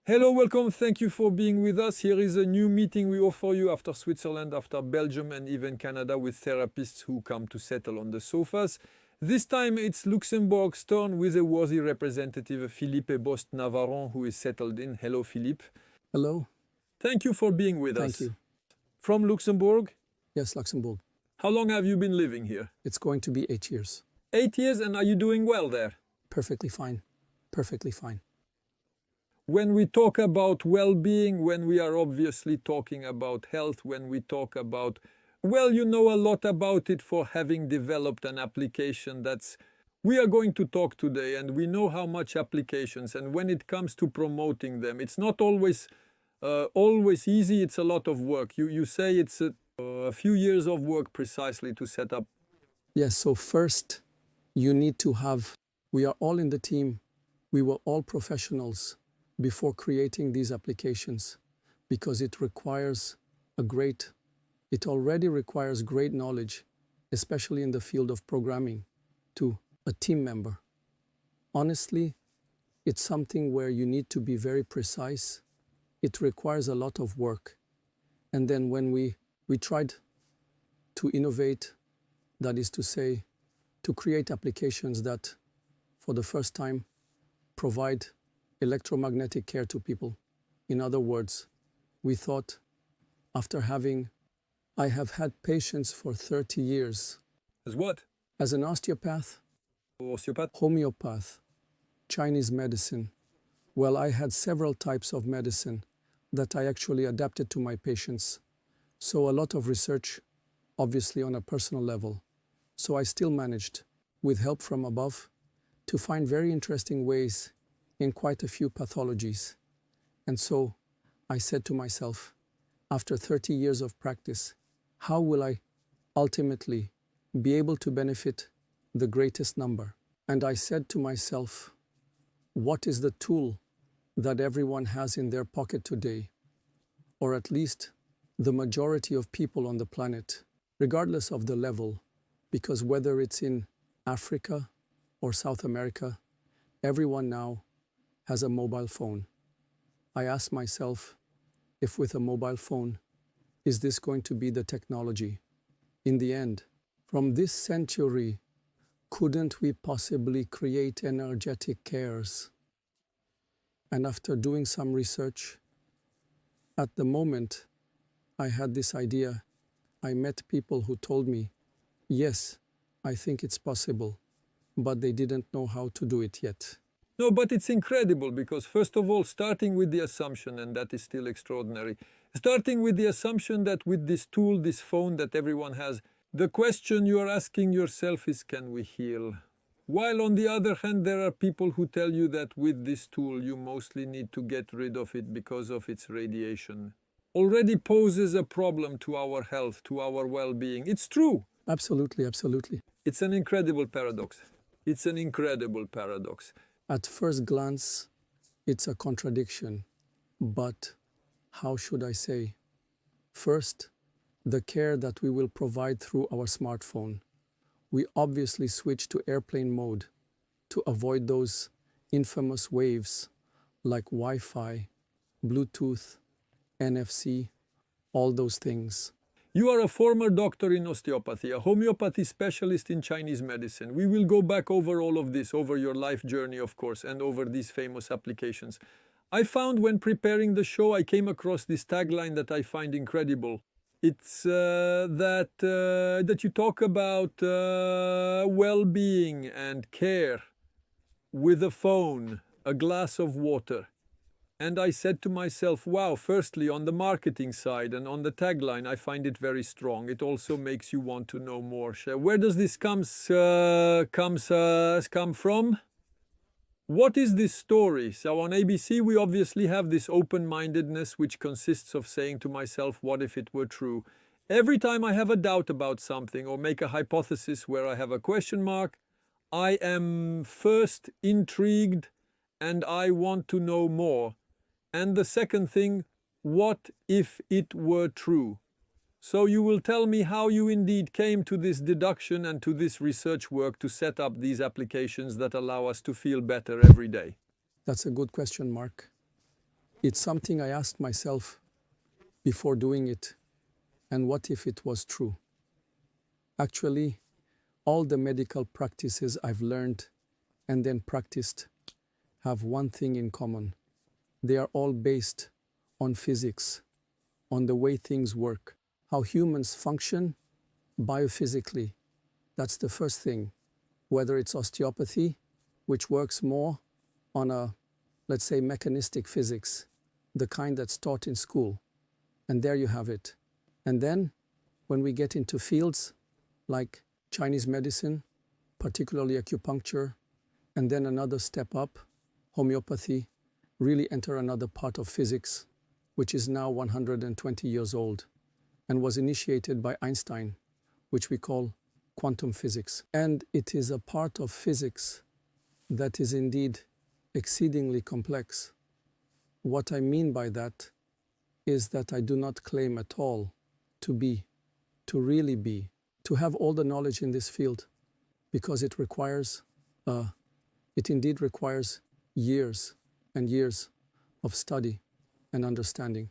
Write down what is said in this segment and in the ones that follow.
Hello, welcome. Thank you for being with us. Here is a new meeting we offer you after Switzerland, after Belgium, and even Canada with therapists who come to settle on the sofas. This time it's Luxembourg's turn with a worthy representative, Philippe BOSTNAVARON, who is settled in. Hello, Philippe. Hello. Thank you for being with us. Thank you. From Luxembourg? Yes, Luxembourg. How long have you been living here? It's going to be 8 years. 8 years, and are you doing well there? Perfectly fine. Perfectly fine. When we talk about well-being, when we are obviously talking about health, when we talk about, well, you know a lot about it for having developed an application we are going to talk today, and we know how much applications, and when it comes to promoting them, it's not always easy, it's a lot of work. You say it's a few years of work precisely to set up. Yes, so first you need to we are all in the team, we were all professionals before creating these applications, because it already requires great knowledge, especially in the field of programming, to a team member. Honestly, it's something where you need to be very precise. It requires a lot of work. And then when we tried to innovate, that is to say, to create applications that, for the first time, provide electromagnetic care to people. In other words, we thought, I have had patients for 30 years. As what? As an osteopath, Osteopath? homeopath, Chinese medicine. Well, I had several types of medicine that I actually adapted to my patients. So a lot of research, obviously on a personal level. So I still managed, with help from above, to find very interesting ways in quite a few pathologies. And so I said to myself, after 30 years of practice, how will I ultimately be able to benefit the greatest number? And I said to myself, what is the tool that everyone has in their pocket today? Or at least the majority of people on the planet, regardless of the level, because whether it's in Africa or South America, everyone now has a mobile phone. I asked myself, if with a mobile phone, is this going to be the technology? In the end, from this century, couldn't we possibly create energetic cares? And after doing some research, at the moment I had this idea, I met people who told me, yes, I think it's possible, but they didn't know how to do it yet. No, but it's incredible because, first of all, starting with the assumption, and that is still extraordinary, starting with the assumption that with this tool, this phone that everyone has, the question you are asking yourself is, can we heal? While on the other hand, there are people who tell you that with this tool, you mostly need to get rid of it because of its radiation. Already poses a problem to our health, to our well-being. It's true. Absolutely, absolutely. It's an incredible paradox. It's an incredible paradox. At first glance, it's a contradiction, but how should I say? First, the care that we will provide through our smartphone. We obviously switch to airplane mode to avoid those infamous waves like Wi-Fi, Bluetooth, NFC, all those things. You are a former doctor in osteopathy, a homeopathy specialist in Chinese medicine. We will go back over all of this, over your life journey, of course, and over these famous applications. I found when preparing the show, I came across this tagline that I find incredible. It's that you talk about well-being and care with a phone, a glass of water. And I said to myself, wow, firstly, on the marketing side and on the tagline, I find it very strong. It also makes you want to know more. Where does this come from? What is this story? So on ABC, we obviously have this open-mindedness, which consists of saying to myself, what if it were true? Every time I have a doubt about something or make a hypothesis where I have a question mark, I am first intrigued and I want to know more. And the second thing, what if it were true? So you will tell me how you indeed came to this deduction and to this research work to set up these applications that allow us to feel better every day. That's a good question, Mark. It's something I asked myself before doing it, and what if it was true? Actually, all the medical practices I've learned and then practiced have one thing in common. They are all based on physics, on the way things work, how humans function biophysically. That's the first thing. Whether it's osteopathy, which works more on a, let's say, mechanistic physics, the kind that's taught in school. And there you have it. And then when we get into fields like Chinese medicine, particularly acupuncture, and then another step up, homeopathy, really enter another part of physics, which is now 120 years old and was initiated by Einstein, which we call quantum physics. And it is a part of physics that is indeed exceedingly complex. What I mean by that is that I do not claim at all to be, to really be, to have all the knowledge in this field, because it requires, it indeed requires years and years of study and understanding.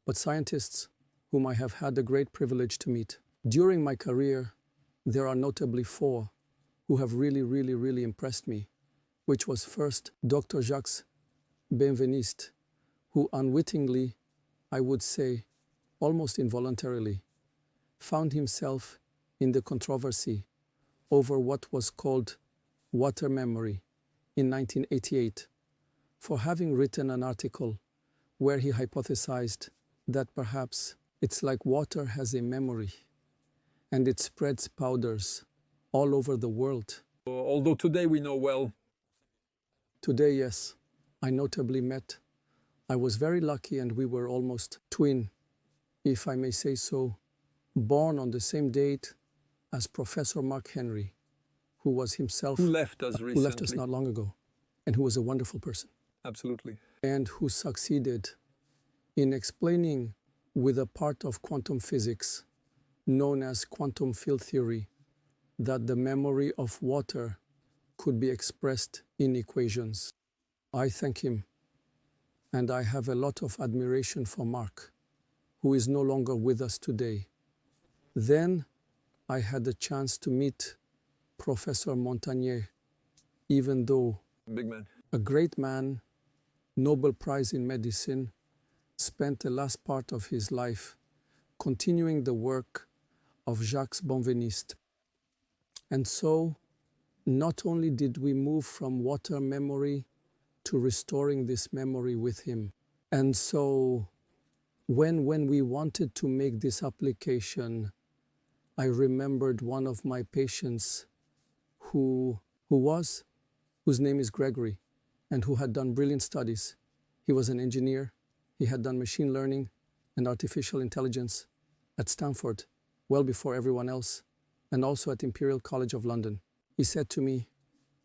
But scientists whom I have had the great privilege to meet during my career, there are notably 4 who have really impressed me, which was first Dr. Jacques Benveniste, who unwittingly, I would say, almost involuntarily, found himself in the controversy over what was called water memory in 1988, for having written an article where he hypothesized that perhaps it's like water has a memory and it spreads powders all over the world. Although today we know well. Today, yes, I notably met. I was very lucky, and we were almost twin, if I may say so, born on the same date as Professor Mark Henry, who was himself... Who left us recently. Who left us not long ago, and who was a wonderful person. Absolutely. And who succeeded in explaining with a part of quantum physics known as quantum field theory that the memory of water could be expressed in equations. I thank him, and I have a lot of admiration for Mark, who is no longer with us today. Then I had the chance to meet Professor Montagnier, even though Big man. a great man, Nobel Prize in medicine, spent the last part of his life continuing the work of Jacques Benveniste. And so, not only did we move from water memory to restoring this memory with him. And so, when we wanted to make this application, I remembered one of my patients whose name is Gregory, and who had done brilliant studies. He was an engineer. He had done machine learning and artificial intelligence at Stanford, well before everyone else, and also at Imperial College of London. He said to me,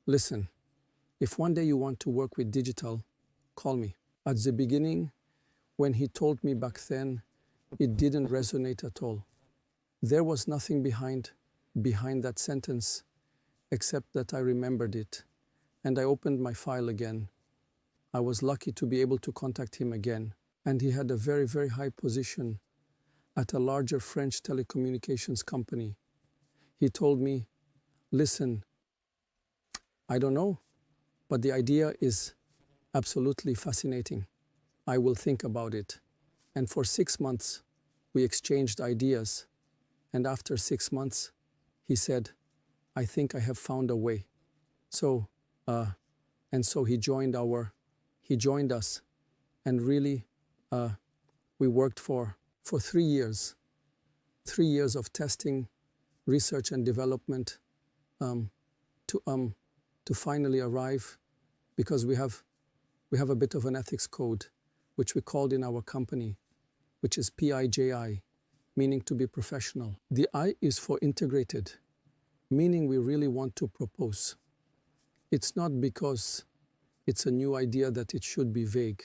listen, if one day you want to work with digital, call me. At the beginning, when he told me back then, it didn't resonate at all. There was nothing behind that sentence, except that I remembered it, and I opened my file again. I was lucky to be able to contact him again, and he had a very high position at a larger French telecommunications company. He told me, listen, I don't know, but the idea is absolutely fascinating. I will think about it. And for 6 months, we exchanged ideas. And after 6 months, he said, I think I have found a way. So, so he joined us, and really, we worked for 3 years. 3 years of testing, research and development, to finally arrive, because we have a bit of an ethics code, which we called in our company, which is PIJI, meaning to be professional. The I is for integrated, meaning we really want to propose. It's not because it's a new idea that it should be vague.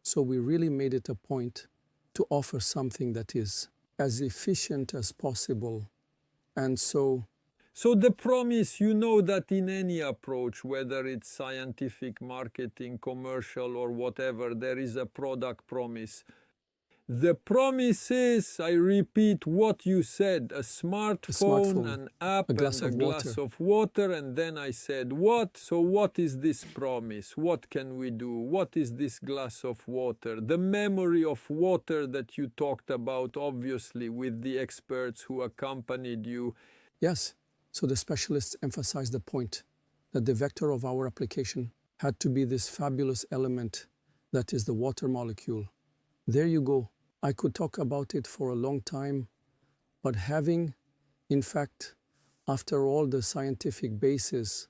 So we really made it a point to offer something that is as efficient as possible. And so So the promise, you know that in any approach, whether it's scientific, marketing, commercial, or whatever, there is a product promise. The promise is, I repeat what you said, a smartphone, an app, and a glass of water. And then I said, what? So what is this promise? What can we do? What is this glass of water? The memory of water that you talked about, obviously, with the experts who accompanied you. Yes. So the specialists emphasized the point that the vector of our application had to be this fabulous element that is the water molecule. There you go. I could talk about it for a long time, but having, in fact, after all the scientific basis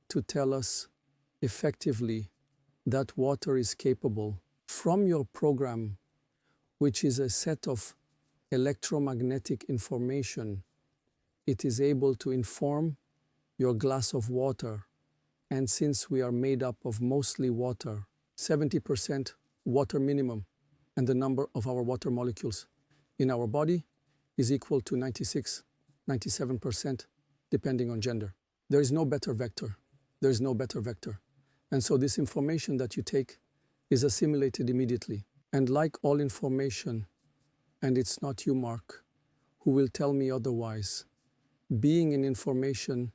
to tell us effectively that water is capable from your program, which is a set of electromagnetic information, it is able to inform your glass of water. And since we are made up of mostly water, 70% water minimum, and the number of our water molecules in our body is equal to 96, 97%, depending on gender. There is no better vector. There is no better vector. And so this information that you take is assimilated immediately. And like all information, and it's not you, Mark, who will tell me otherwise, being in information,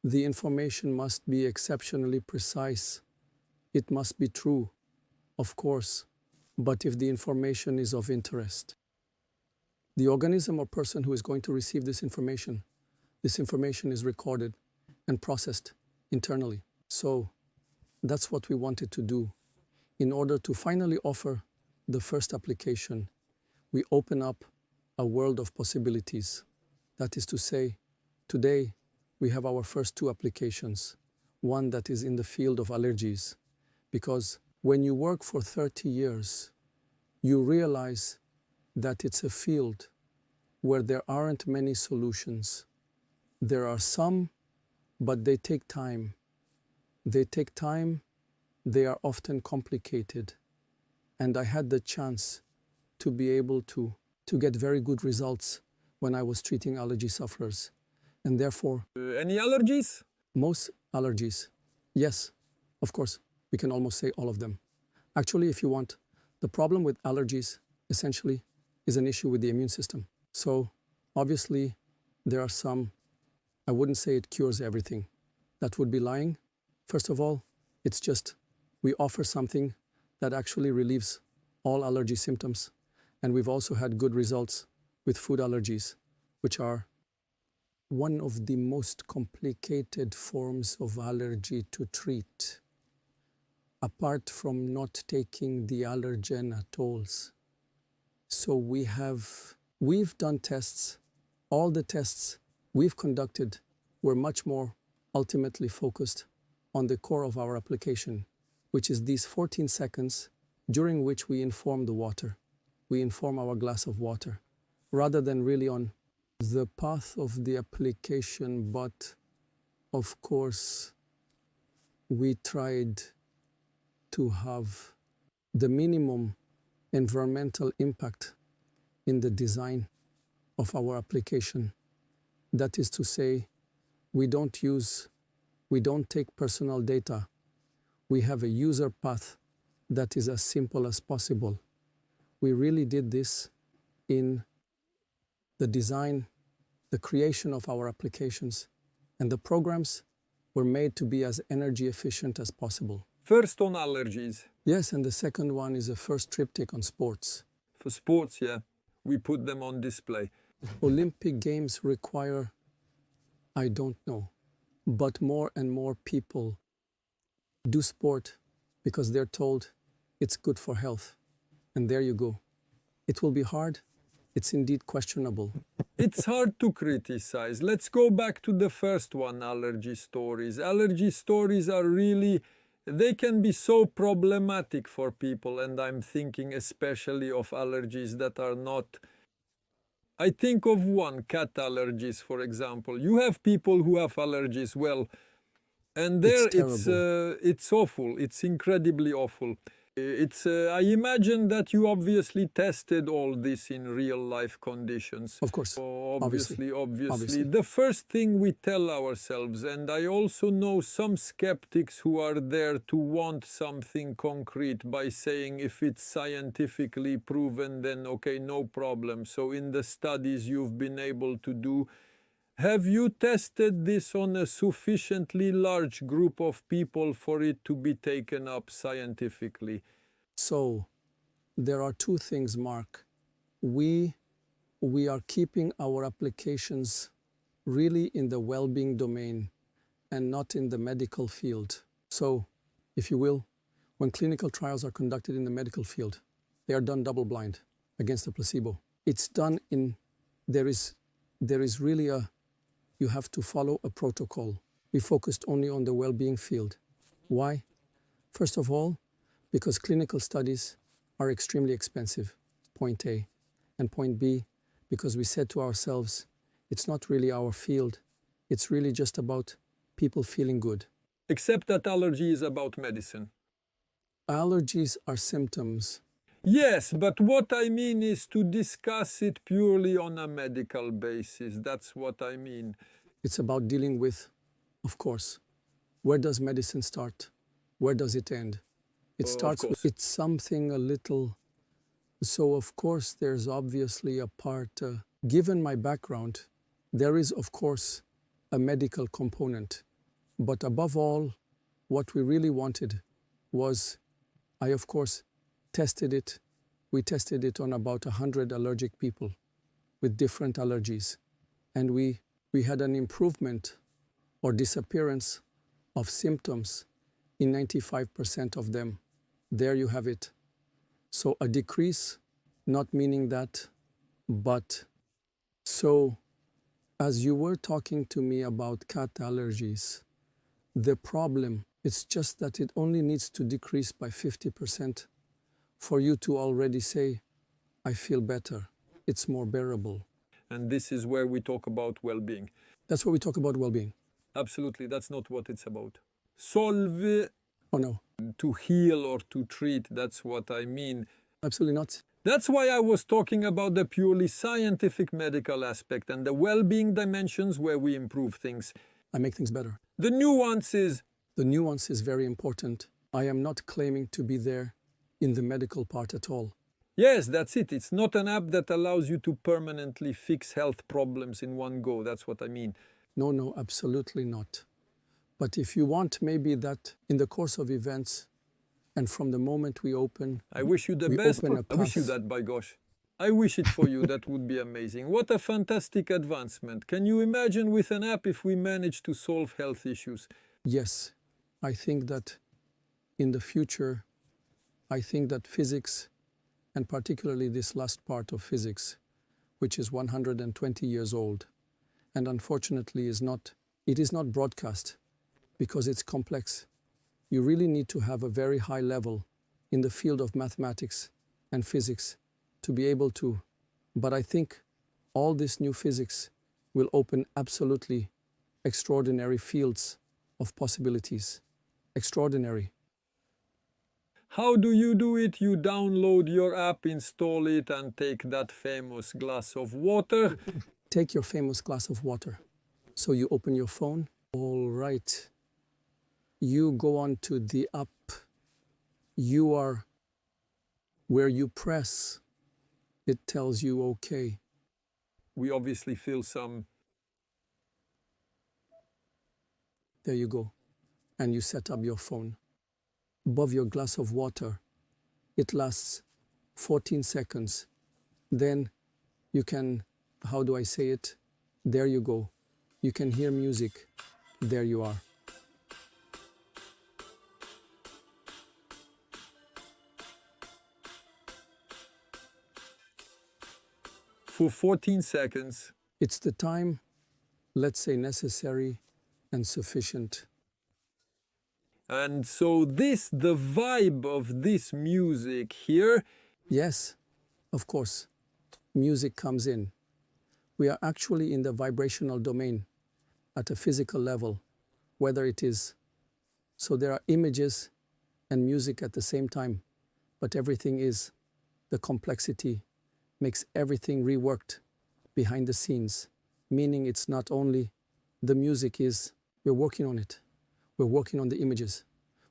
the information must be exceptionally precise. It must be true, of course. But if the information is of interest, the organism or person who is going to receive this information is recorded and processed internally. So that's what we wanted to do. In order to finally offer the first application, we open up a world of possibilities. That is to say, today we have our first two applications, one that is in the field of allergies, because when you work for 30 years, you realize that it's a field where there aren't many solutions. There are some, but they take time. They take time, they are often complicated. And I had the chance to be able to get very good results when I was treating allergy sufferers. And therefore... Any allergies? Most allergies. Yes, of course. We can almost say all of them. Actually, if you want, the problem with allergies, essentially, is an issue with the immune system. So, obviously, there are some, I wouldn't say it cures everything. That would be lying. First of all, it's just, we offer something that actually relieves all allergy symptoms. And we've also had good results with food allergies, which are one of the most complicated forms of allergy to treat, apart from not taking the allergen at all. So we've done tests. All the tests we've conducted were much more ultimately focused on the core of our application, which is these 14 seconds during which we inform the water. We inform our glass of water, rather than really on the path of the application. But of course, we tried to have the minimum environmental impact in the design of our application. That is to say, we don't take personal data. We have a user path that is as simple as possible. We really did this in the design, the creation of our applications, and the programs were made to be as energy efficient as possible. First on allergies. Yes, and the second one is a first triptych on sports. For sports, yeah, we put them on display. Olympic Games require, I don't know, but more and more people do sport because they're told it's good for health. And there you go. It will be hard. It's indeed questionable. It's hard to criticize. Let's go back to the first one, allergy stories. Allergy stories are really, they can be so problematic for people, and I'm thinking especially of allergies that are not... I think of one, cat allergies, for example. You have people who have allergies, well, and there it's awful. It's incredibly awful. I imagine that you obviously tested all this in real life conditions. Of course. Obviously. Obviously. The first thing we tell ourselves, and I also know some skeptics who are there to want something concrete by saying if it's scientifically proven, then okay, no problem. So in the studies you've been able to do, have you tested this on a sufficiently large group of people for it to be taken up scientifically? So there are two things, Mark. We are keeping our applications really in the well-being domain and not in the medical field. So, if you will, when clinical trials are conducted in the medical field, they are done double-blind against a placebo. It's done in, there is really you have to follow a protocol. We focused only on the well-being field. Why? First of all, because clinical studies are extremely expensive, point A. And point B, because we said to ourselves, it's not really our field, it's really just about people feeling good. Except that allergy is about medicine. Allergies are symptoms. Yes, but what I mean is to discuss it purely on a medical basis. That's what I mean. It's about dealing with, of course, where does medicine start? Where does it end? It starts with, it's something a little, so of course there's obviously a part, given my background, there is of course a medical component. But above all, what we really wanted was, I of course tested it. We tested it on about 100 allergic people with different allergies. And we had an improvement or disappearance of symptoms in 95% of them. There you have it. So a decrease, not meaning that, but so as you were talking to me about cat allergies, the problem, it's just that it only needs to decrease by 50% for you to already say, I feel better, it's more bearable. And this is where we talk about well-being. That's where we talk about well-being. Absolutely, that's not what it's about. Solve. Oh no. To heal or to treat, that's what I mean. Absolutely not. That's why I was talking about the purely scientific medical aspect and the well-being dimensions where we improve things. I make things better. The nuances. The nuance is very important. I am not claiming to be there in the medical part at all. Yes, that's it. It's not an app that allows you to permanently fix health problems in one go. That's what I mean. No, absolutely not. But if you want maybe that in the course of events and from the moment we open, I wish you the best. I wish you that, by gosh. I wish it for you. That would be amazing. What a fantastic advancement. Can you imagine with an app if we manage to solve health issues? Yes, I think that in the future, I think that physics, and particularly this last part of physics, which is 120 years old, and unfortunately it is not broadcast because it's complex. You really need to have a very high level in the field of mathematics and physics to be able to, but I think all this new physics will open absolutely extraordinary fields of possibilities. Extraordinary. How do you do it? You download your app, install it, and take that famous glass of water. Take your famous glass of water. So you open your phone. All right. You go on to the app. You are where you press. It tells you okay. We obviously feel some. There you go. And you set up your phone. Above your glass of water, it lasts 14 seconds. Then you can, how do I say it? There you go. You can hear music. There you are. For 14 seconds. It's the time, let's say, necessary and sufficient. And so the vibe of this music here. Yes, of course, music comes in. We are actually in the vibrational domain at a physical level, whether it is, so there are images and music at the same time. but everything is, the complexity makes everything reworked behind the scenes, meaning it's not only the music is, we're working on it. We're working on the images.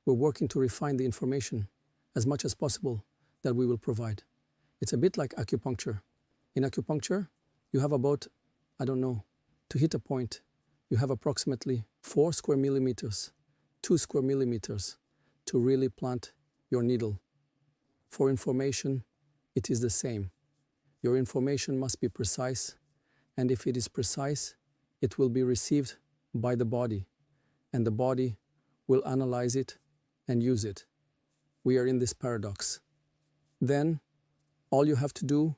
We're working to refine the information as much as possible that we will provide. It's a bit like acupuncture. In acupuncture, you have about, I don't know, to hit a point, you have approximately 4 square millimeters, 2 square millimeters to really plant your needle. For information, it is the same. Your information must be precise, and if it is precise, it will be received by the body, and the body will analyze it and use it. We are in this paradox. Then, all you have to do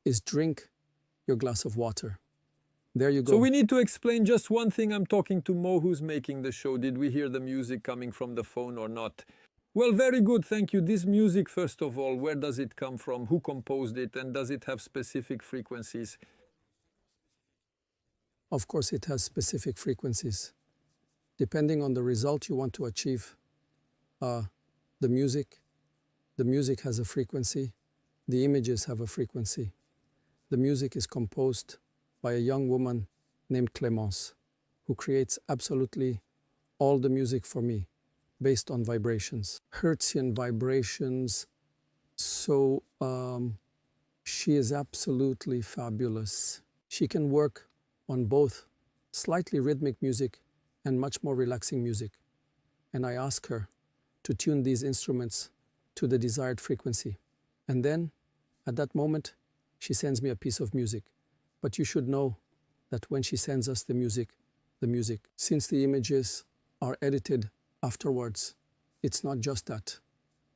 is drink your glass of water. There you go. So we need to explain just one thing. I'm talking to Mo, who's making the show. Did we hear the music coming from the phone or not? Well, very good, thank you. This music, first of all, where does it come from? Who composed it? And does it have specific frequencies? Of course, it has specific frequencies. Depending on the result you want to achieve, the music has a frequency, the images have a frequency. The music is composed by a young woman named Clémence, who creates absolutely all the music for me, based on vibrations, Hertzian vibrations. So she is absolutely fabulous. She can work on both slightly rhythmic music and much more relaxing music. And I ask her to tune these instruments to the desired frequency. And then, at that moment, she sends me a piece of music. But you should know that when she sends us the music, since the images are edited afterwards, it's not just that.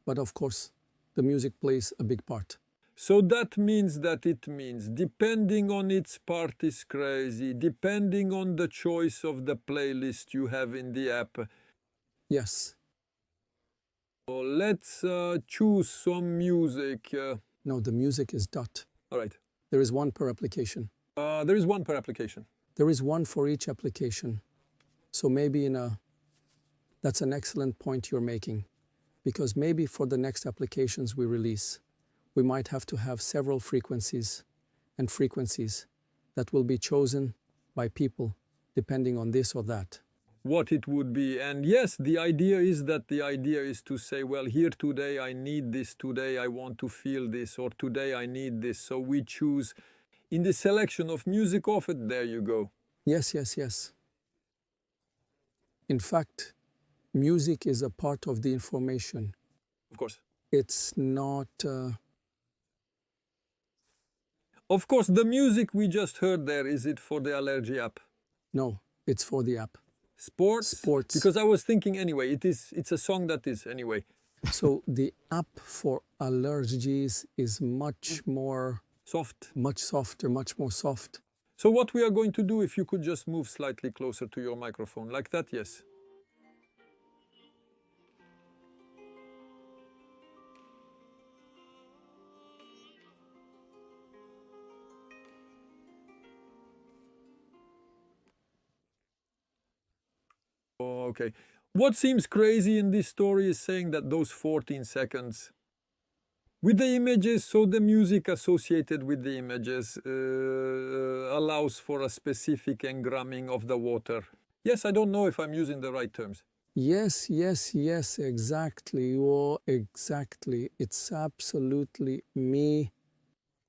But of course, the music plays a big part. So that means depending on its part is crazy, depending on the choice of the playlist you have in the app. Yes. So let's choose some music. No, the music is dot. All right. There is one per application. There is one per application. There is one for each application. So maybe that's an excellent point you're making, because maybe for the next applications we release, we might have to have several frequencies that will be chosen by people depending on this or that. What it would be. And yes, the idea is to say, well, here today I need this, today I want to feel this, or today I need this. So we choose in the selection of music offered, there you go. Yes. In fact, music is a part of the information. Of course. It's not... Of course, the music we just heard there, is it for the allergy app? No, it's for the app. Sports? Because I was thinking anyway, it's a song that is anyway. So the app for allergies is much more... Soft. Much softer, much more soft. So what we are going to do, if you could just move slightly closer to your microphone, like that, yes. Oh, okay. What seems crazy in this story is saying that those 14 seconds with the images, so the music associated with the images allows for a specific engramming of the water. Yes, I don't know if I'm using the right terms. Yes, exactly. Oh, exactly. It's absolutely me.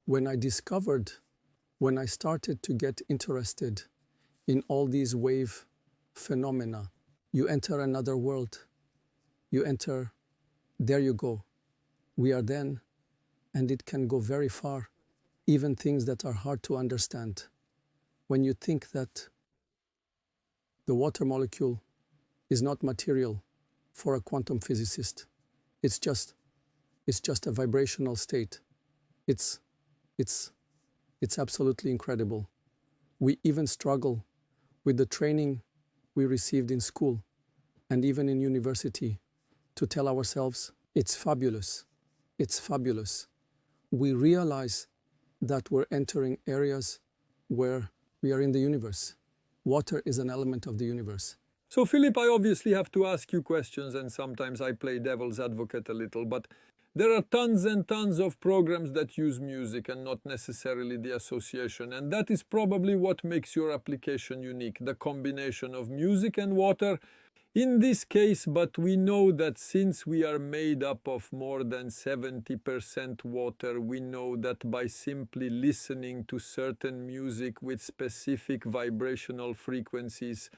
When I started to get interested in all these wave phenomena, you enter another world. There you go. We are then, and it can go very far, even things that are hard to understand. When you think that the water molecule is not material for a quantum physicist, it's just a vibrational state. It's absolutely incredible. We even struggle with the training we received in school and even in university to tell ourselves, it's fabulous. It's fabulous. We realize that we're entering areas where we are in the universe. Water is an element of the universe. So, Philippe, I obviously have to ask you questions, and sometimes I play devil's advocate a little, but There are tons and tons of programs that use music and not necessarily the association. And that is probably what makes your application unique, the combination of music and water. In this case, but we know that since we are made up of more than 70% water, we know that by simply listening to certain music with specific vibrational frequencies,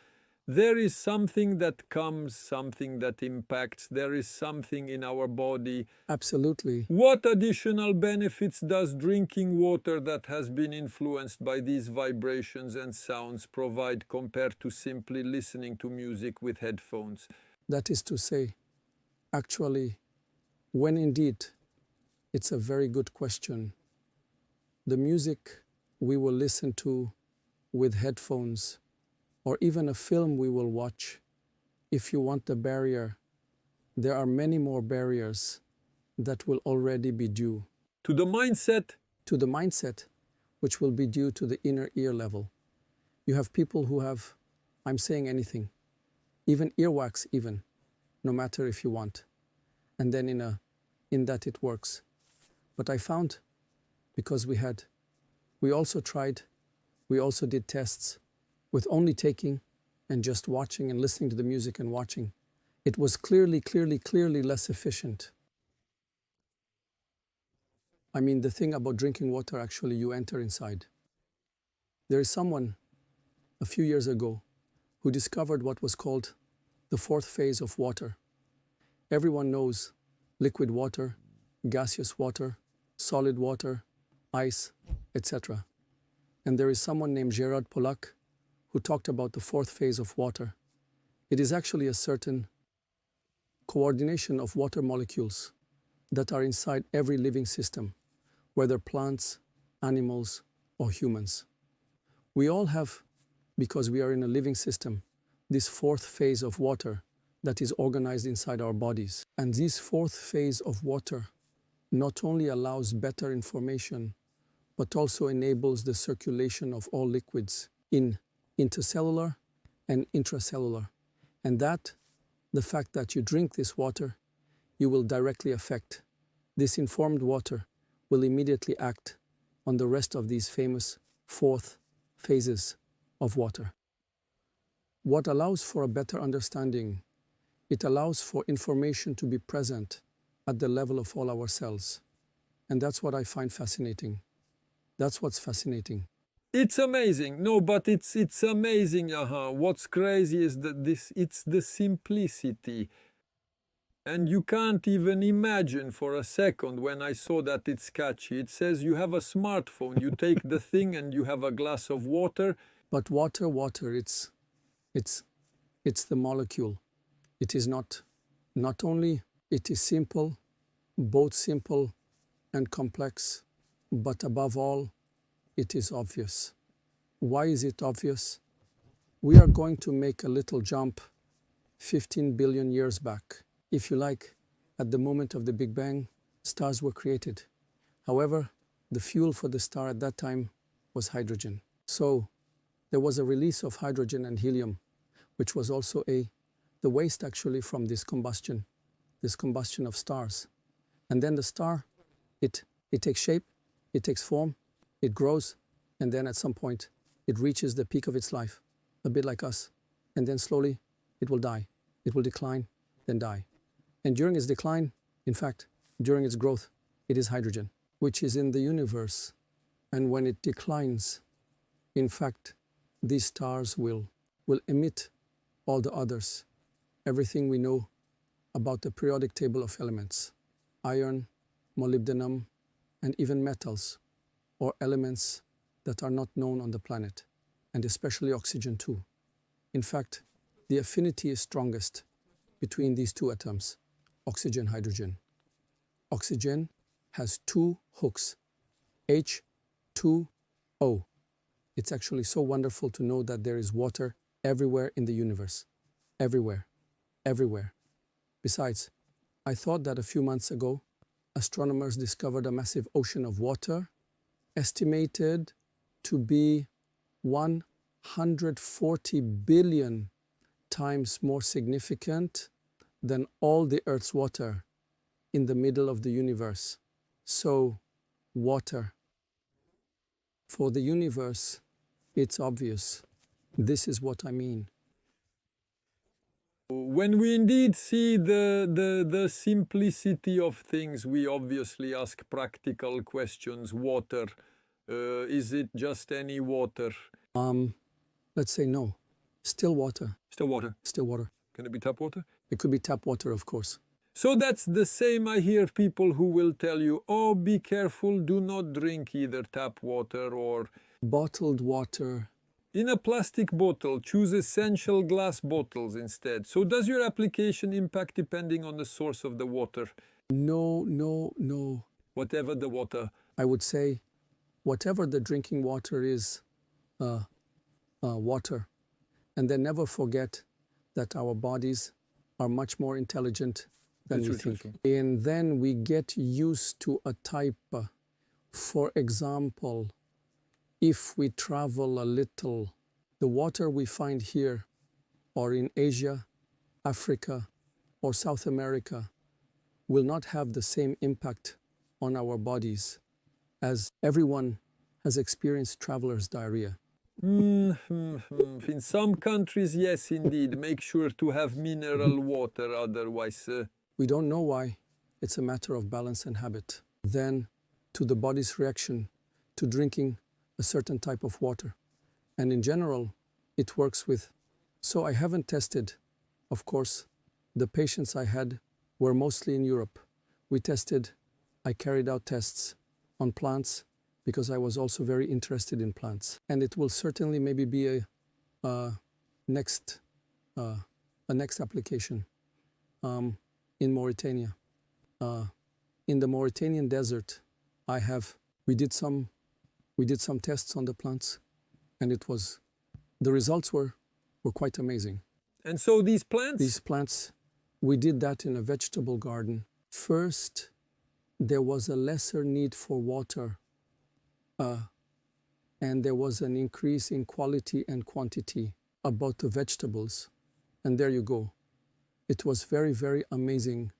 there is something that comes, something that impacts, there is something in our body. Absolutely. What additional benefits does drinking water that has been influenced by these vibrations and sounds provide compared to simply listening to music with headphones? That is to say, actually, when indeed, it's a very good question. The music we will listen to with headphones, or even a film we will watch, if you want the barrier, there are many more barriers that will already be due To the mindset, which will be due to the inner ear level. You have people who have, I'm saying anything, even earwax even, no matter if you want. And then in that it works. But I found, because we also did tests with only taking and just watching and listening to the music and watching. It was clearly less efficient. I mean, the thing about drinking water, actually, you enter inside. There is someone a few years ago who discovered what was called the fourth phase of water. Everyone knows liquid water, gaseous water, solid water, ice, etc. And there is someone named Gerald Pollack who talked about the fourth phase of water. It is actually a certain coordination of water molecules that are inside every living system, whether plants, animals, or humans. We all have, because we are in a living system, this fourth phase of water that is organized inside our bodies. And this fourth phase of water not only allows better information, but also enables the circulation of all liquids in intercellular and intracellular. And that, the fact that you drink this water, you will directly affect. This informed water will immediately act on the rest of these famous fourth phases of water. What allows for a better understanding? It allows for information to be present at the level of all our cells. And that's what I find fascinating. That's what's fascinating. It's amazing. No, but it's amazing. What's crazy is that it's the simplicity. And you can't even imagine for a second when I saw that it's catchy. It says you have a smartphone, you take the thing and you have a glass of water. But water, it's the molecule. It is not only it is simple, both simple and complex, but above all, it is obvious. Why is it obvious? We are going to make a little jump 15 billion years back. If you like, at the moment of the Big Bang, stars were created. However, the fuel for the star at that time was hydrogen. So there was a release of hydrogen and helium, which was also the waste actually from this combustion of stars. And then the star, it takes shape, it takes form, it grows, and then at some point it reaches the peak of its life, a bit like us. And then slowly it will die. It will decline, then die. And during its decline, in fact, during its growth, it is hydrogen, which is in the universe. And when it declines, in fact, these stars will emit all the others, everything we know about the periodic table of elements, iron, molybdenum, and even metals, or elements that are not known on the planet, and especially oxygen too. In fact, the affinity is strongest between these two atoms, oxygen, hydrogen. Oxygen has two hooks, H2O. It's actually so wonderful to know that there is water everywhere in the universe. Everywhere. Everywhere. Besides, I thought that a few months ago, astronomers discovered a massive ocean of water, estimated to be 140 billion times more significant than all the Earth's water. in the middle of the universe. So, water. For the universe, it's obvious. This is what I mean. When we indeed see the simplicity of things, we obviously ask practical questions. Water, is it just any water? Let's say no. Still water. Still water. Still water. Can it be tap water? It could be tap water, of course. So that's the same. I hear people who will tell you, oh, be careful, do not drink either tap water or Bottled water. in a plastic bottle. Choose essential glass bottles instead. So does your application impact depending on the source of the water? No, no, no. Whatever the water. I would say whatever the drinking water is, water. And then never forget that our bodies are much more intelligent than we think. True. And then we get used to a type. For example, if we travel a little, the water we find here or in Asia, Africa, or South America will not have the same impact on our bodies as everyone has experienced traveler's diarrhea. In some countries, yes, indeed. Make sure to have mineral water, otherwise... We don't know why. It's a matter of balance and habit. Then to the body's reaction to drinking a certain type of water. And in general, it works with... So I haven't tested, of course. The patients I had were mostly in Europe. I carried out tests on plants because I was also very interested in plants. And it will certainly maybe be a next application in Mauritania. In the Mauritanian desert, we did some tests on the plants, and the results were quite amazing. And so these plants? These plants, we did that in a vegetable garden. First, there was a lesser need for water, and there was an increase in quality and quantity about the vegetables. And there you go. It was very, very amazing.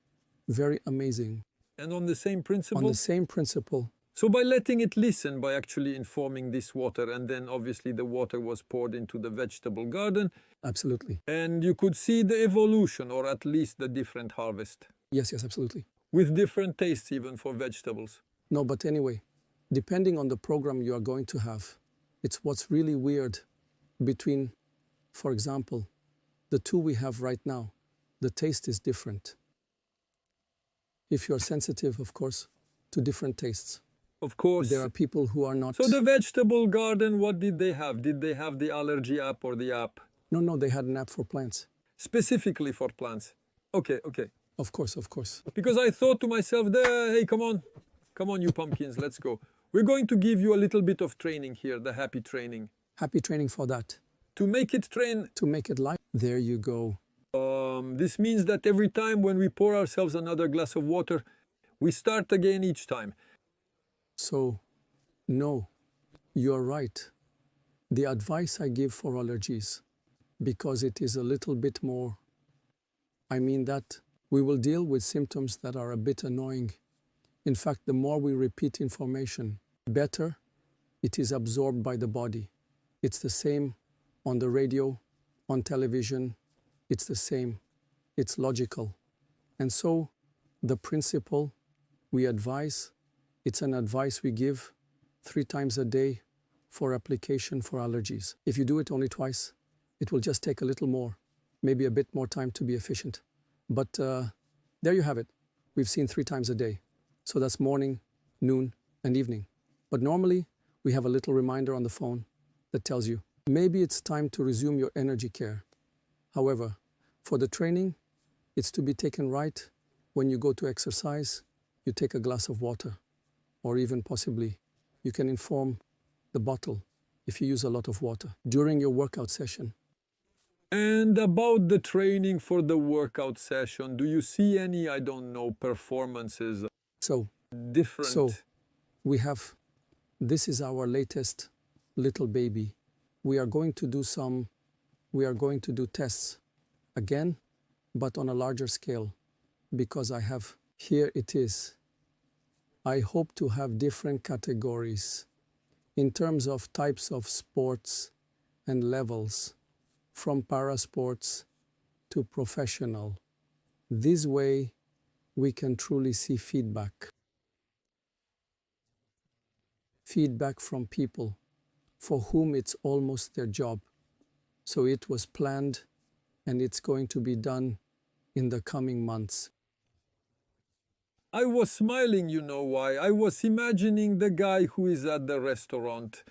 Very amazing. And on the same principle? On the same principle. So by letting it listen, by actually informing this water, and then obviously the water was poured into the vegetable garden. Absolutely. And you could see the evolution, or at least the different harvest. Yes, absolutely. With different tastes even for vegetables. No, but anyway, depending on the program you are going to have, it's what's really weird between, for example, the two we have right now. The taste is different. If you're sensitive, of course, to different tastes. Of course. There are people who are not. So the vegetable garden, what did they have? Did they have the allergy app or the app? No, they had an app for plants. Specifically for plants? Okay. Of course. Because I thought to myself, hey, come on, you pumpkins, let's go. We're going to give you a little bit of training here, the happy training. Happy training for that. To make it train. To make it live. There you go. This means that every time when we pour ourselves another glass of water, we start again each time. So, no, you're right. The advice I give for allergies, because it is a little bit more, I mean that we will deal with symptoms that are a bit annoying. In fact, the more we repeat information, better it is absorbed by the body. It's the same on the radio, on television. It's the same. It's logical. And so the principle we advise, it's an advice we give 3 times a day for application for allergies. If you do it only twice, it will just take a little more, maybe a bit more time to be efficient. But there you have it. We've seen 3 times a day. So that's morning, noon, and evening. But normally, we have a little reminder on the phone that tells you, maybe it's time to resume your energy care. However, for the training, it's to be taken right when you go to exercise, you take a glass of water, or even possibly you can inform the bottle if you use a lot of water during your workout session. And about the training for the workout session, do you see any, I don't know, performances? Different. So this is our latest little baby. We are going to do tests again, but on a larger scale, because I have Here it is. I hope to have different categories in terms of types of sports and levels, from parasports to professional. This way, we can truly see feedback. Feedback from people for whom it's almost their job. So it was planned and it's going to be done in the coming months. I was smiling, you know why? I was imagining the guy who is at the restaurant,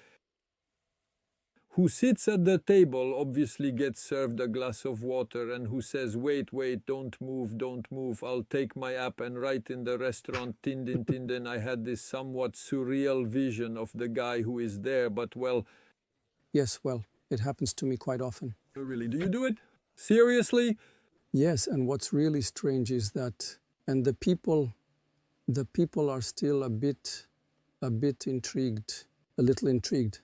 who sits at the table, obviously gets served a glass of water, and who says, wait, don't move, I'll take my app. And right in the restaurant, Tinden, I had this somewhat surreal vision of the guy who is there, but well... Yes, well, it happens to me quite often. Really, do you do it? Seriously? Yes, and what's really strange is that, and the people are still a bit intrigued, a little intrigued.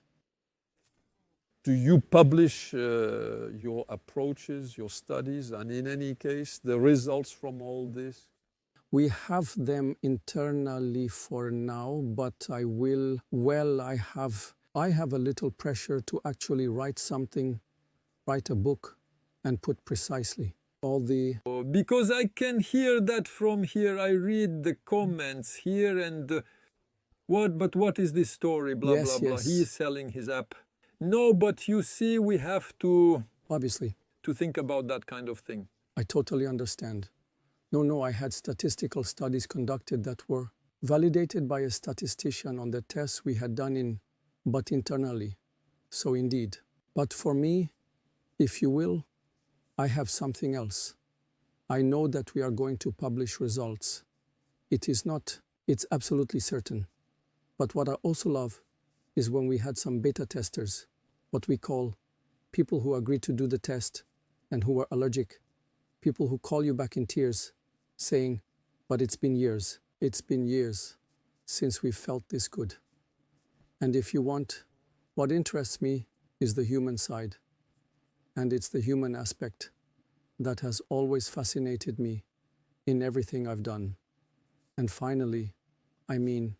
Do you publish your approaches, your studies, and in any case, the results from all this? We have them internally for now, but I will, well, I have a little pressure to actually write a book, and put precisely all the... Because I can hear that from here. I read the comments here and what is this story, blah, Yes, blah, blah. yes. He is selling his app. No, but you see, we have to... Obviously. To think about that kind of thing. I totally understand. No, I had statistical studies conducted that were validated by a statistician on the tests we had done but internally. So indeed. But for me, if you will, I have something else. I know that we are going to publish results. It's absolutely certain. But what I also love is when we had some beta testers, what we call people who agreed to do the test and who were allergic, people who call you back in tears saying, but it's been years since we felt this good. And if you want, what interests me is the human side. And it's the human aspect that has always fascinated me in everything I've done. And finally, I mean,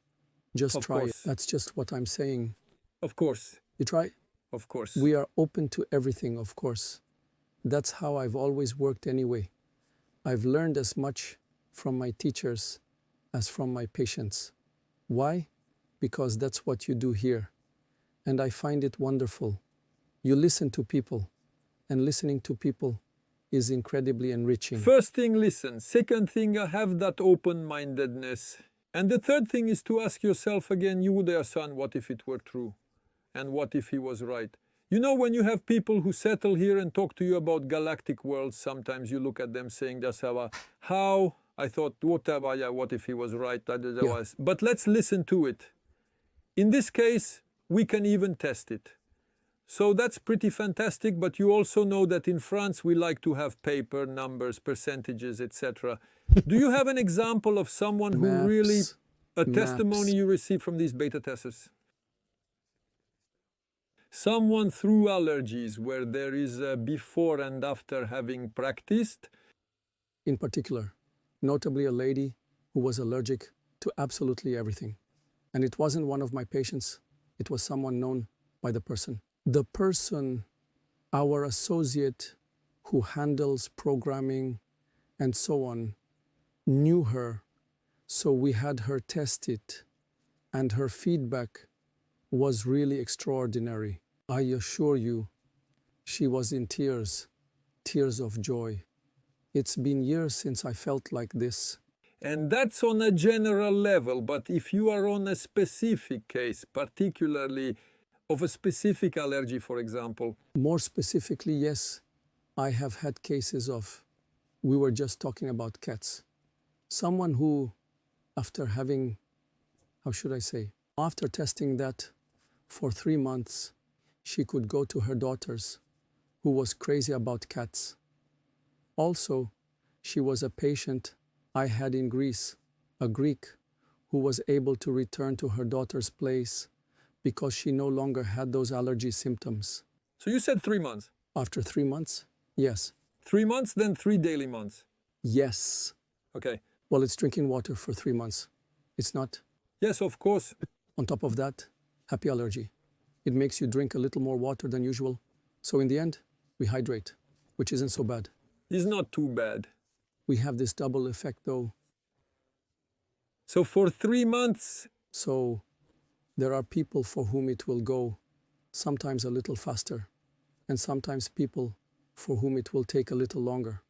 just try it. That's just what I'm saying. Of course. You try? Of course. We are open to everything, of course. That's how I've always worked anyway. I've learned as much from my teachers as from my patients. Why? Because that's what you do here. And I find it wonderful. You listen to people, and listening to people is incredibly enriching. First thing, listen. Second thing, have that open-mindedness. And the third thing is to ask yourself again, you there, son, what if it were true? And what if he was right? You know, when you have people who settle here and talk to you about galactic worlds, sometimes you look at them saying, how? I thought, what if he was right? Yeah. But let's listen to it. In this case, we can even test it. So that's pretty fantastic, but you also know that in France we like to have paper, numbers, percentages, etc. Do you have an example of someone who really, a testimony you received from these beta testers? Someone through allergies where there is a before and after having practiced? In particular, notably a lady who was allergic to absolutely everything. And it wasn't one of my patients, it was someone known by the person. The person, our associate who handles programming and so on, knew her, so we had her test it, and her feedback was really extraordinary. I assure you, she was in tears of joy. It's been years since I felt like this. And that's on a general level, but if you are on a specific case, particularly of a specific allergy, for example. More specifically, yes, I have had cases of, we were just talking about cats. Someone who, after having, after testing that for 3 months, she could go to her daughter's, who was crazy about cats. Also, she was a patient I had in Greece, a Greek, who was able to return to her daughter's place because she no longer had those allergy symptoms. So you said 3 months? After 3 months, yes. 3 months, then 3 daily months? Yes. Okay. Well, it's drinking water for 3 months. It's not. Yes, of course. On top of that, happy allergy. It makes you drink a little more water than usual. So in the end, we hydrate, which isn't so bad. It's not too bad. We have this double effect though. So for 3 months, So there are people for whom it will go sometimes a little faster, and sometimes people for whom it will take a little longer.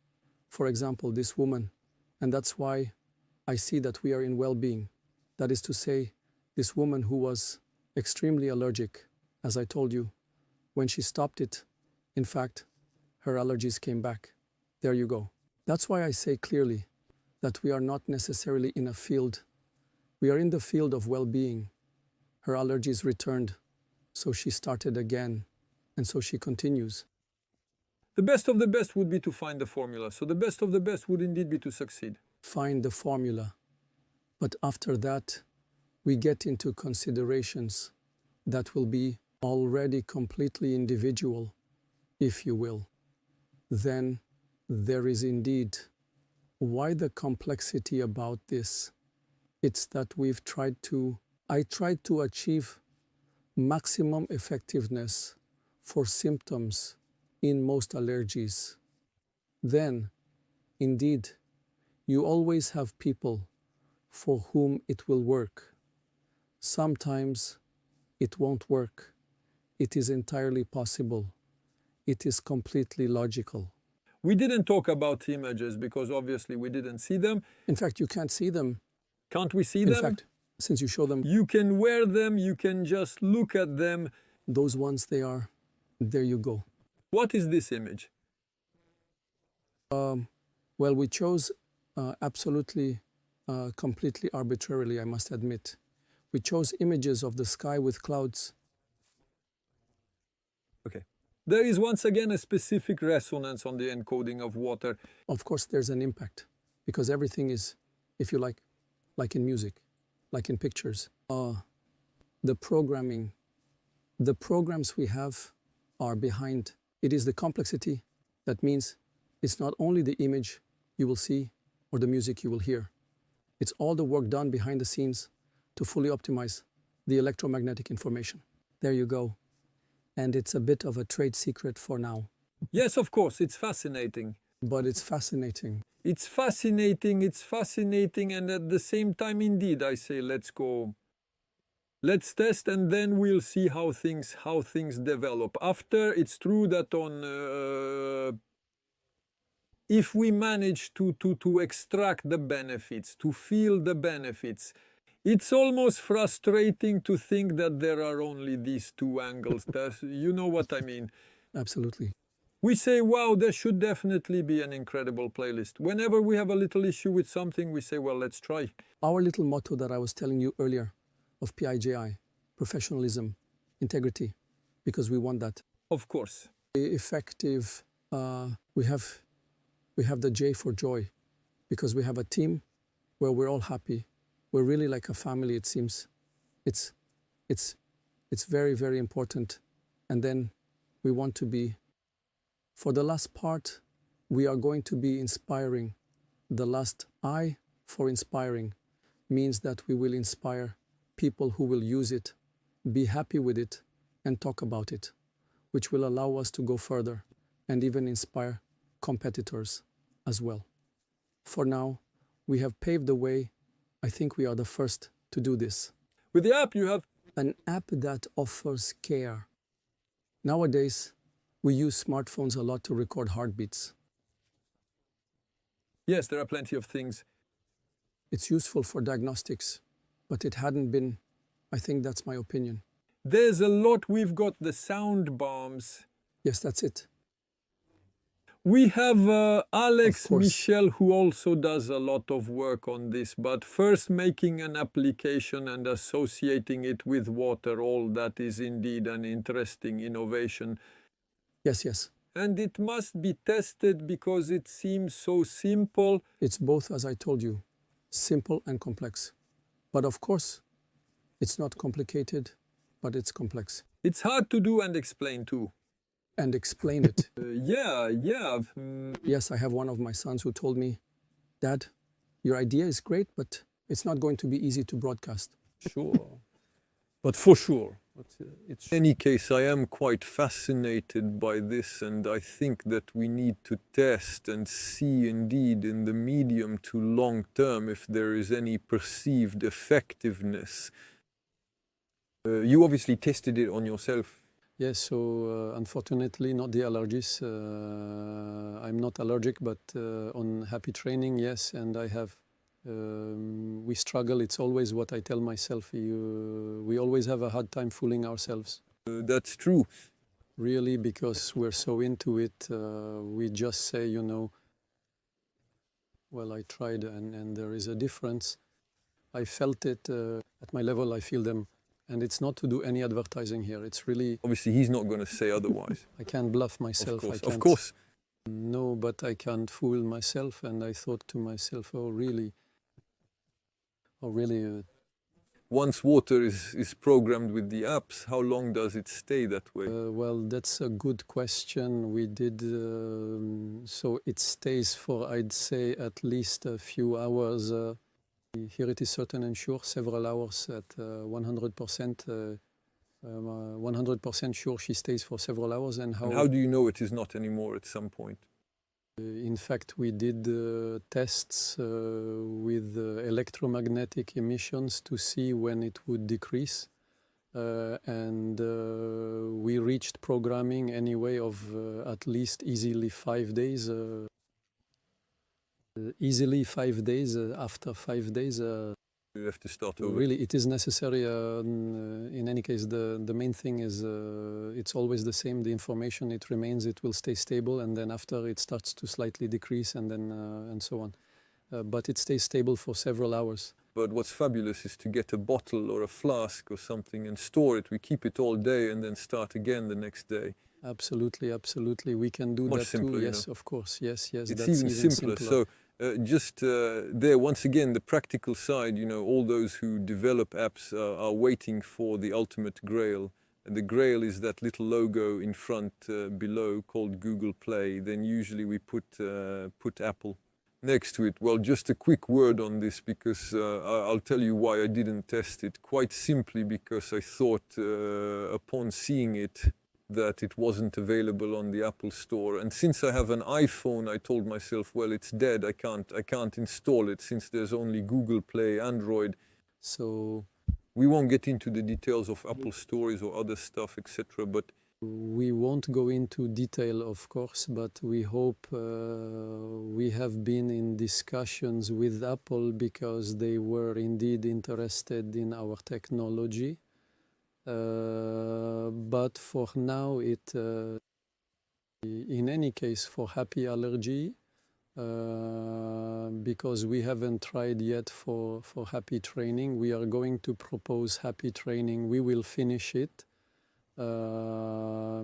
For example, this woman, and that's why I see that we are in well-being. That is to say, this woman who was extremely allergic, as I told you, when she stopped it, in fact, her allergies came back. There you go. That's why I say clearly that we are not necessarily in a field. We are in the field of well-being. Her allergies returned, so she started again, and so she continues. the best of the best would be to find the formula. So the best of the best would indeed be to succeed. Find the formula. But after that, we get into considerations that will be already completely individual, if you will. Then there is indeed why the complexity about this. It's that I tried to achieve maximum effectiveness for symptoms in most allergies. Then, indeed, you always have people for whom it will work. Sometimes it won't work. It is entirely possible. It is completely logical. We didn't talk about images because obviously we didn't see them. In fact, you can't see them. Can't we see In them? fact, since you show them, You can wear them, you can just look at them. those ones, they are, there you go. What is this image? Well, we chose absolutely, completely arbitrarily, I must admit. We chose images of the sky with clouds. Okay. There is once again a specific resonance on the encoding of water. Of course, there's an impact because everything is, if you like in music, like in pictures. The programming, the programs we have are behind. It is the complexity that means it's not only the image you will see or the music you will hear. It's all the work done behind the scenes to fully optimize the electromagnetic information. There you go. And it's a bit of a trade secret for now. Yes, of course, it's fascinating. But it's fascinating. It's fascinating, and at the same time, indeed, I say, let's go. Let's test, and then we'll see how things develop. After, it's true that if we manage to extract the benefits, to feel the benefits, it's almost frustrating to think that there are only these two angles. You know what I mean? Absolutely. We say, wow, there should definitely be an incredible playlist. Whenever we have a little issue with something, we say, well, let's try. Our little motto that I was telling you earlier of PIJI, professionalism, integrity, because we want that. Of course. Effective, we have the J for joy, because we have a team where we're all happy. We're really like a family, it seems. It's very, very important. And then we want to be, for the last part, we are going to be inspiring. The last I for inspiring means that we will inspire people who will use it, be happy with it, and talk about it, which will allow us to go further and even inspire competitors as well. For now, we have paved the way. I think we are the first to do this. With the app, you have an app that offers care. Nowadays, we use smartphones a lot to record heartbeats. Yes, there are plenty of things. It's useful for diagnostics, but it hadn't been. I think that's my opinion. There's a lot. We've got the sound bombs. Yes, that's it. We have Alex Of course. Michel, who also does a lot of work on this, but first making an application and associating it with water, all that is indeed an interesting innovation. Yes, yes. And it must be tested because it seems so simple. It's both, as I told you, simple and complex. But of course, it's not complicated, but it's complex. It's hard to do and explain too. And explain it. Yeah. Yes, I have one of my sons who told me, Dad, Your idea is great, but it's not going to be easy to broadcast. Sure. But for sure. In any case, I am quite fascinated by this, and I think that we need to test and see indeed in the medium to long term if there is any perceived effectiveness. You obviously tested it on yourself. Yes, so unfortunately not the allergies. I'm not allergic, but on happy training, yes, and I have. We struggle. It's always what I tell myself. We always have a hard time fooling ourselves. That's true. Really, because we're so into it, we just say, you know, well, I tried and there is a difference. I felt it at my level, I feel them. And it's not to do any advertising here. It's really... Obviously, he's not going to say otherwise. I can't bluff myself. Of course. No, but I can't fool myself. And I thought to myself, oh, really? Oh, really? Once water is programmed with the apps, how long does it stay that way? Well, that's a good question. We did, so it stays for, I'd say, at least a few hours. Here it is certain and sure, several hours at 100%. 100% sure she stays for several hours. And how do you know it is not anymore at some point? In fact, we did tests with electromagnetic emissions to see when it would decrease. And we reached programming anyway of at least easily 5 days. Easily 5 days. After 5 days, you have to start over. Really, it is necessary. In any case, the main thing is it's always the same. The information, it remains, it will stay stable, and then after it starts to slightly decrease, and then and so on. But it stays stable for several hours. But what's fabulous is to get a bottle or a flask or something and store it. We keep it all day and then start again the next day. Absolutely, absolutely. We can do Much that simpler, too. Yes, you know? of course. Yes, yes. It's that's even simpler. So just there, once again, the practical side, you know, all those who develop apps are waiting for the ultimate grail. And the grail is that little logo in front below called Google Play. Then usually we put Apple next to it. Well, just a quick word on this, because I'll tell you why I didn't test it. Quite simply because I thought upon seeing it that it wasn't available on the Apple Store. And since I have an iPhone, I told myself, well, it's dead. I can't install it since there's only Google Play, Android. So we won't get into the details of Apple Stories or other stuff, etc. But we won't go into detail, of course, but we hope we have been in discussions with Apple because they were indeed interested in our technology. But for now, in any case, for happy allergy, because we haven't tried yet for happy training, we are going to propose happy training. We will finish it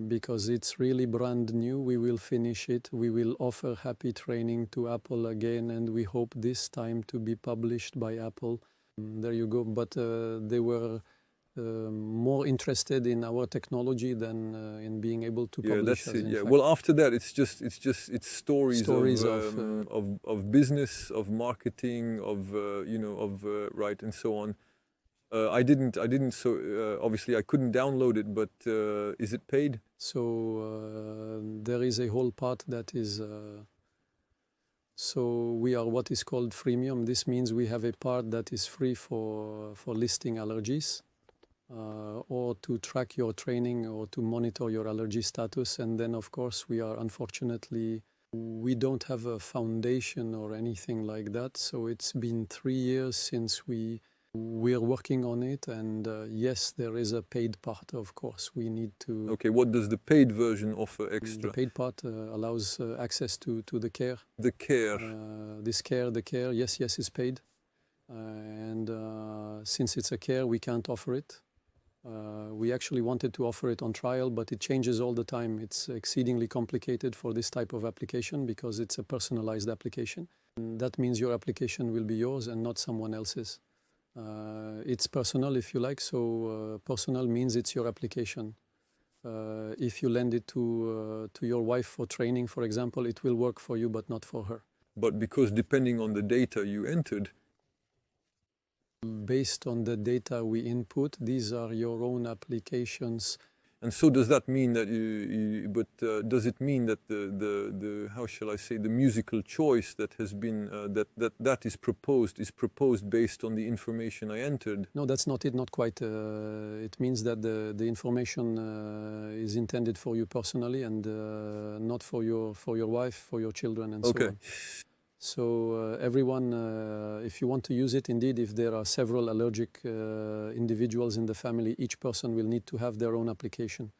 because it's really brand new. We will finish it. We will offer happy training to Apple again, and we hope this time to be published by Apple. There you go. But they were more interested in our technology than in being able to publish. Yeah, that's it. Yeah. Well, after that, it's stories of business, of marketing, of right, and so on. I didn't. So obviously, I couldn't download it. But is it paid? So there is a whole part that is. So we are what is called freemium. This means we have a part that is free for listing allergies. Or to track your training or to monitor your allergy status. And then, of course, we don't have a foundation or anything like that. So it's been 3 years since we're working on it. And yes, there is a paid part, of course. We need to... Okay, what does the paid version offer extra? The paid part allows access to the care. The care. The care, yes, is paid. And since it's a care, we can't offer it. We actually wanted to offer it on trial, but it changes all the time. It's exceedingly complicated for this type of application because it's a personalized application. And that means your application will be yours and not someone else's. It's personal, if you like, so personal means it's your application. If you lend it to your wife for training, for example, it will work for you, but not for her. But because depending on the data you entered, Based on the data we input, these are your own applications. and so does that mean that does it mean that the how shall I say, the musical choice that has been that is proposed based on the information I entered? No, that's not it, not quite. It means that the information is intended for you personally and not for your wife, for your children, and so on. So everyone, if you want to use it, indeed, if there are several allergic individuals in the family, each person will need to have their own application.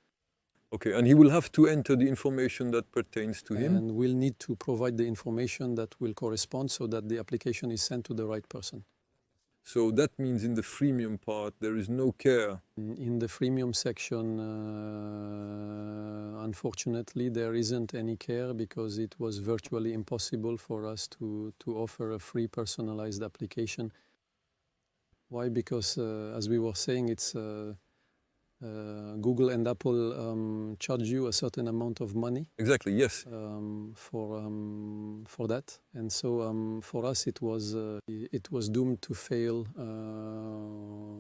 Okay, and he will have to enter the information that pertains to him? And will need to provide the information that will correspond so that the application is sent to the right person. So that means in the freemium part, there is no care. In the freemium section, unfortunately, there isn't any care because it was virtually impossible for us to offer a free personalized application. Why? Because, as we were saying, it's Google and Apple charge you a certain amount of money. Exactly, yes. For that, and so for us it was doomed to fail.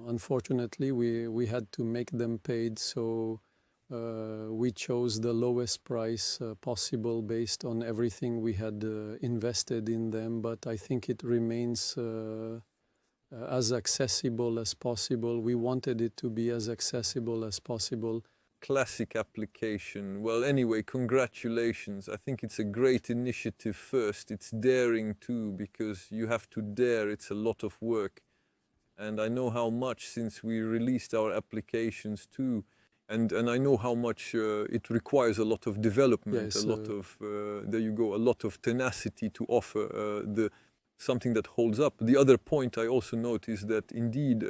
Unfortunately, we had to make them paid, so we chose the lowest price possible based on everything we had invested in them. But I think it remains as accessible as possible. We wanted it to be as accessible as possible. Classic application. Well, anyway, congratulations. I think it's a great initiative first. It's daring too, because you have to dare. It's a lot of work. And I know how much, since we released our applications too, and I know how much it requires a lot of development, yes, a lot of, there you go, a lot of tenacity to offer something that holds up. The other point I also note is that indeed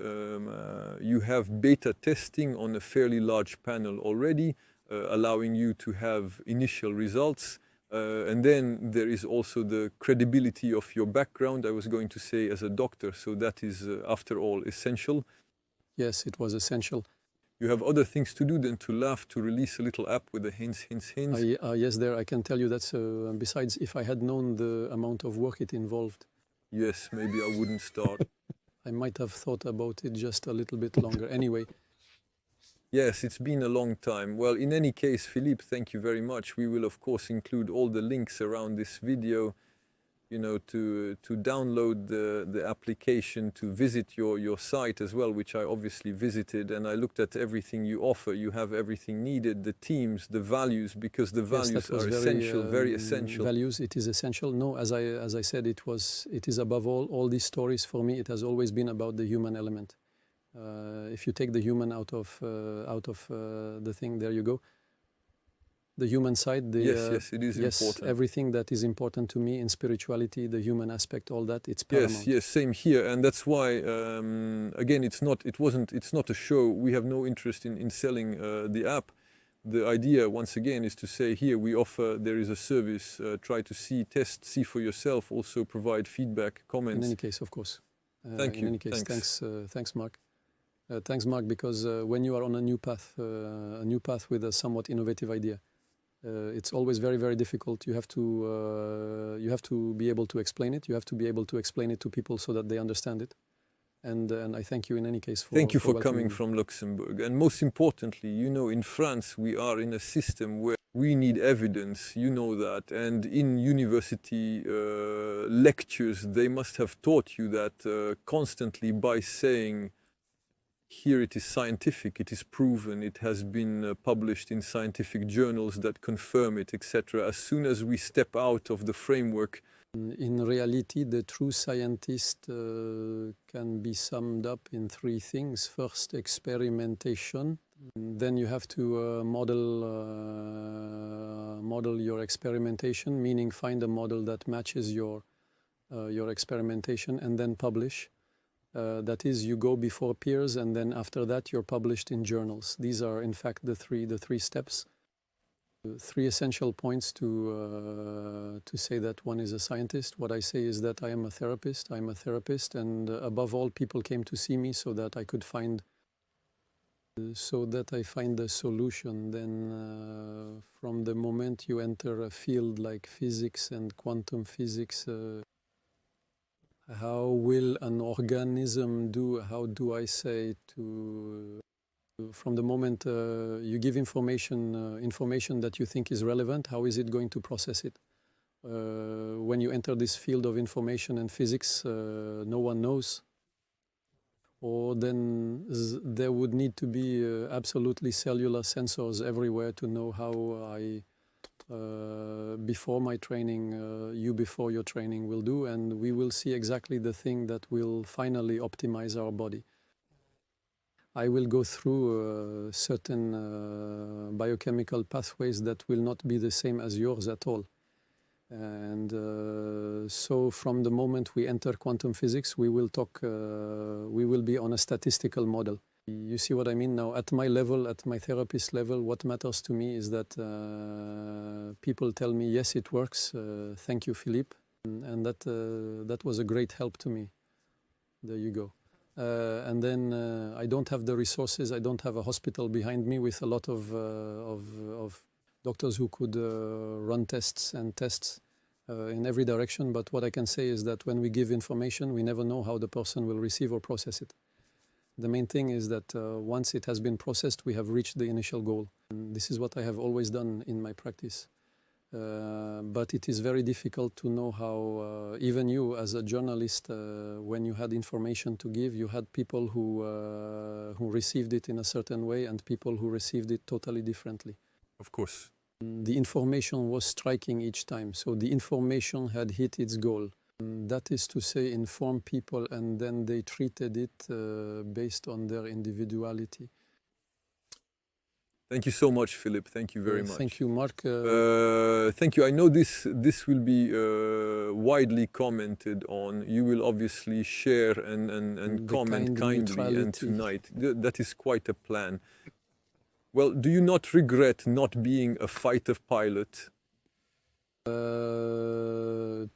you have beta testing on a fairly large panel already, allowing you to have initial results. And then there is also the credibility of your background, I was going to say, as a doctor. So that is, after all, essential. Yes, it was essential. You have other things to do than to laugh, to release a little app with the hints. Yes, there, I can tell you that. Besides, if I had known the amount of work it involved, yes, maybe I wouldn't start. I might have thought about it just a little bit longer. Anyway. Yes, it's been a long time. Well, in any case, Philippe, thank you very much. We will, of course, include all the links around this video, you know, to download the application, to visit your site as well, which I obviously visited, and I looked at everything you offer. You have everything needed, the teams, the values, because the values are essential, very essential. Values, it is essential. No, as I said, it is above all these stories for me, it has always been about the human element. If you take the human out of the thing, there you go. The human side, yes, it is important. Everything that is important to me in spirituality, the human aspect, all that, it's paramount. Yes, same here, and that's why again, it's not a show. We have no interest in selling the app. The idea, once again, is to say here we offer. There is a service. Try to see, test, see for yourself. Also provide feedback, comments. In any case, of course. Thank you. In any case, thanks, Mark. Thanks, Mark, because when you are on a new path with a somewhat innovative idea, it's always very, very difficult. You have to be able to explain it. You have to be able to explain it to people so that they understand it. And I thank you in any case for. Thank you for coming from Luxembourg. And most importantly, you know, in France we are in a system where we need evidence. You know that. And in university lectures, they must have taught you that constantly by saying, here it is scientific, it is proven, it has been published in scientific journals that confirm it, etc. As soon as we step out of the framework. In reality, the true scientist can be summed up in three things. First, experimentation. Then you have to model your experimentation, meaning find a model that matches your experimentation, and then publish. That is, you go before peers, and then after that you're published in journals. These are, in fact, the three steps. Three essential points to say that one is a scientist. What I say is that I am a therapist. I'm a therapist, and above all, people came to see me so that I could find So that I find the solution. Then from the moment you enter a field like physics and quantum physics, how will an organism do, how do I say, to from the moment you give information that you think is relevant, how is it going to process it? When you enter this field of information and physics, no one knows. Or then there would need to be absolutely cellular sensors everywhere to know how I, before my training, you before your training will do, and we will see exactly the thing that will finally optimize our body. I will go through certain biochemical pathways that will not be the same as yours at all. And so from the moment we enter quantum physics, we will be on a statistical model. You see what I mean? Now, at my level, at my therapist level, what matters to me is that people tell me, yes, it works, thank you, Philippe. And that was a great help to me. There you go. And then I don't have the resources, I don't have a hospital behind me with a lot of doctors who could run tests in every direction. But what I can say is that when we give information, we never know how the person will receive or process it. The main thing is that once it has been processed, we have reached the initial goal. And this is what I have always done in my practice. But it is very difficult to know how, even you as a journalist, when you had information to give, you had people who received it in a certain way and people who received it totally differently. Of course. The information was striking each time, so the information had hit its goal. That is to say, inform people, and then they treated it based on their individuality. Thank you so much, Philippe. Thank you very much. Thank you, Mark. Thank you. I know this will be widely commented on. You will obviously share and comment kindly and tonight. That is quite a plan. Well, do you not regret not being a fighter pilot? No.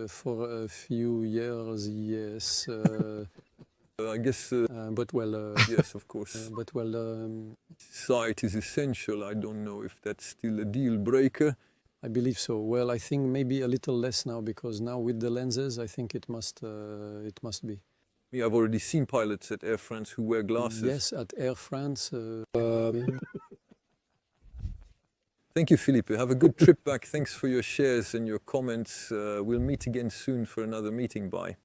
For a few years, yes. I guess. But well. Yes, of course. But well. Sight is essential. I don't know if that's still a deal breaker. I believe so. Well, I think maybe a little less now, because now with the lenses, I think it must be. I've already seen pilots at Air France who wear glasses. Yes, at Air France. Thank you, Philippe. Have a good trip back. Thanks for your shares and your comments. We'll meet again soon for another meeting. Bye.